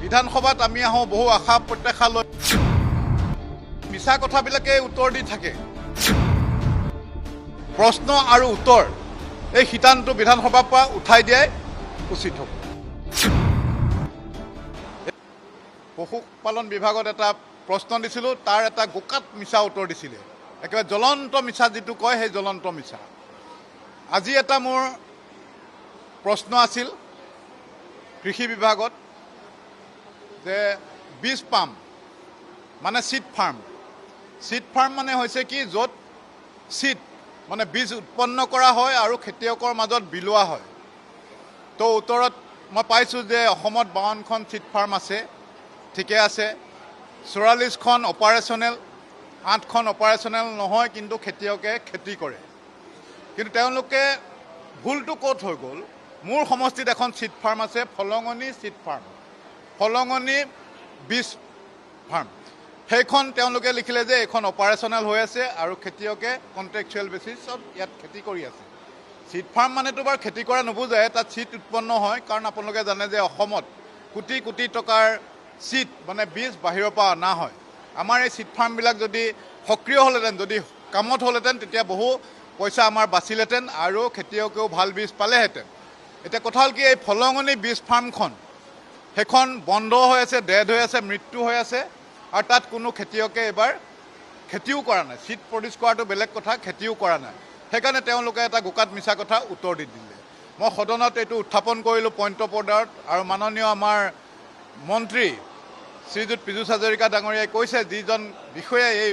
বিধানসভাত আমি আহোঁ বহু আশা প্ৰত্যাশা লৈ মিছা কথাবিলাকে উত্তৰ দি থাকে। প্ৰশ্ন আৰু উত্তৰ এই শিতানটো বিধানসভাৰ পৰা উঠাই দিয়াই উচিত হ'ব। পশুপালন বিভাগত এটা প্ৰশ্ন দিছিলোঁ, তাৰ এটা গোকাত মিছা উত্তৰ দিছিলে। একেবাৰে জ্বলন্ত মিছা যিটো কয়, সেই জ্বলন্ত মিছা। আজি এটা মোৰ প্ৰশ্ন আছিল কৃষি বিভাগত যে বীজ পাম মানে চিড ফাৰ্ম। চিড ফাৰ্ম মানে হৈছে কি, য'ত চিড মানে বীজ উৎপন্ন কৰা হয় আৰু খেতিয়কৰ মাজত বিলোৱা হয়। তো উত্তৰত মই পাইছোঁ যে অসমত 52খন চিড ফাৰ্ম আছে, ঠিকে আছে। 44খন অপাৰেশ্যনেল, 8খন অপাৰেশ্যনেল নহয়, কিন্তু খেতিয়কে খেতি কৰে। কিন্তু তেওঁলোকে ভুলটো ক'ত হৈ গ'ল, মোৰ সমষ্টিত এখন চিড ফাৰ্ম আছে, ফলঙনি চিড ফাৰ্ম, ফলঙনি বীজ ফাৰ্ম। সেইখন তেওঁলোকে লিখিলে যে এইখন অপাৰেশ্যনেল হৈ আছে আৰু খেতিয়কে কণ্ট্ৰেকচুৱেল বেচিছত ইয়াত খেতি কৰি আছে। চিড ফাৰ্ম মানেতো বাৰু খেতি কৰা নুবুজায়, তাত চিড উৎপন্ন হয়। কাৰণ আপোনালোকে জানে যে অসমত কোটি কোটি টকাৰ চিড মানে বীজ বাহিৰৰ পৰা অনা হয়। আমাৰ এই চিড ফাৰ্মবিলাক যদি সক্ৰিয় হ'লহেঁতেন, যদি কামত হ'লহেঁতেন, তেতিয়া বহু পইচা আমাৰ বাচিলেহেঁতেন আৰু খেতিয়কেও ভাল বীজ পালেহেঁতেন। এতিয়া কথা হ'ল কি, এই ফলঙনি বীজ ফাৰ্মখন সেইখন বন্ধ হৈ আছে, ডেড হৈ আছে, মৃত্যু হৈ আছে, আৰু তাত কোনো খেতিয়কে এইবাৰ খেতিও কৰা নাই। চিড প্ৰডিউচ কৰাটো বেলেগ কথা, খেতিও কৰা নাই। সেইকাৰণে তেওঁলোকে এটা গোকাত মিছা কথা উত্তৰ দি দিলে। মই সদনত এইটো উত্থাপন কৰিলোঁ পইণ্ট অফ অৰ্ডাৰত, আৰু মাননীয় আমাৰ মন্ত্ৰী শ্ৰীযুত পীযুষ হাজৰিকা ডাঙৰীয়াই কৈছে যিজন বিষয়াই এই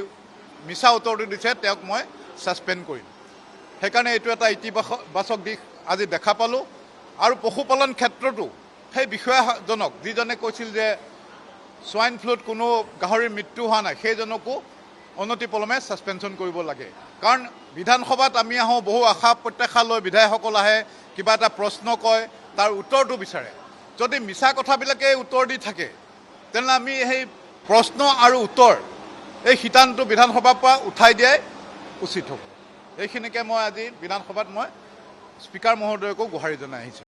মিছা উত্তৰটো দিছে তেওঁক মই ছাছপেণ্ড কৰিম। সেইকাৰণে এইটো এটা ইতিবাচক দিশ আজি দেখা পালোঁ। আৰু পশুপালন ক্ষেত্ৰতো সেই বিষয়াজনক, যিজনে কৈছিল যে সোৱাইন ফ্লুত কোনো গাহৰিৰ মৃত্যু হোৱা নাই, সেইজনকো অনতিপলমে ছাছপেনশ্যন কৰিব লাগে। কাৰণ বিধানসভাত আমি আহোঁ বহু আশা প্ৰত্যাশা লৈ, বিধায়কসকল আহে, কিবা এটা প্ৰশ্ন কয়, তাৰ উত্তৰটো বিচাৰে। যদি মিছা কথাবিলাকে উত্তৰ দি থাকে, তেনেহ'লে আমি সেই প্ৰশ্ন আৰু উত্তৰ এই শিতানটো বিধানসভাৰ পৰা উঠাই দিয়াই উচিত হ'ব। এইখিনিকে মই আজি বিধানসভাত মই স্পীকাৰ মহোদয়কো গুহাৰি জনাই আহিছোঁ।